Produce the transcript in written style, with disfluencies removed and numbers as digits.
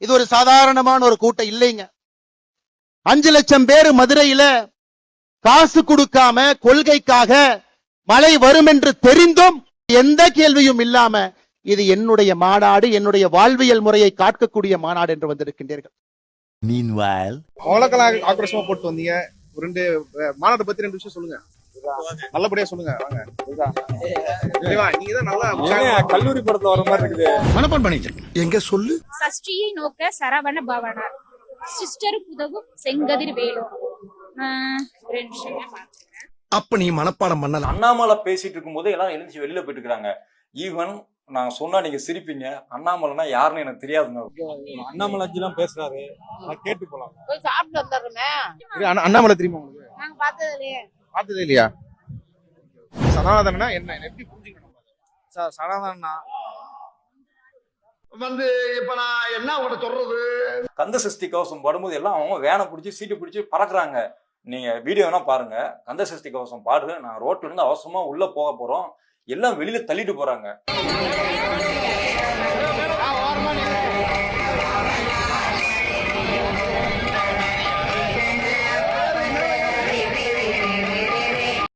இது ஒரு சாதாரணமான ஒரு கூட்டம் இல்லைங்க. 5 லட்சம் பேர் மதுரையில காசு கொடுக்காம கொள்கைக்காக மழை வரும் என்று தெரிந்தும் எந்த கேள்வியும் இல்லாம இது என்னுடைய மாநாடு, என்னுடைய வாழ்வியல் முறையை காக்கக்கூடிய மாநாடு என்று வந்திருக்கின்றீர்கள். ஆக்ரோஷமா போட்டு வந்தீங்க. ஒரு 2 மாநாடு பத்தி 2 விஷயம் சொல்லுங்க. நல்லபடியா சொல்லுங்க. நீங்க தான் நல்லா கல்லூரி படத்துல வர மாதிரி இருக்குது. மனப்பான் பண்ணிட்டேன். எங்க சொல்லு. சஷ்டியை நோக்க சரவண பவனார், சிஸ்டருக்கு உதவும் செங்கதிர் வேலூர். அப்ப நீ மனப்பாடம் பண்ணல. அண்ணாமலை பேசிட்டு இருக்கும் போது எல்லாரும் எழுந்துச்சு வெளியில போயிட்டு இருக்காங்க. ஈவன் நான் சொன்னா நீங்க சிரிப்பீங்க. அண்ணாமலைனா யாருன்னு எனக்கு தெரியாதுங்க. அண்ணாமலை எல்லாம் பேசுறாரு, கேட்டு போலாம். போய் சாப்பிட்டு வந்துடுறோமே. அண்ணாமலை தெரியுமா உங்களுக்கு? நாங்க பார்த்ததே இல்லையா? சனாதனா என்ன எப்படி புரிஞ்சுக்கணும்? சனாதனா வந்து இப்ப நான் என்ன உங்கள்கிட்ட சொல்றது? கந்த சஷ்டி கவசம் படும்போது எல்லாம் அவங்க வேனை பிடிச்சி சீட்டு பிடிச்சி பறக்குறாங்க. நீங்க வீடியோ வேணா பாருங்க. கந்த சஷ்டி கவசம் பாடு. நான் ரோட்ல இருந்து அவசரமா உள்ள போக போறோம், எல்லாம் வெளியில தள்ளிட்டு போறாங்க.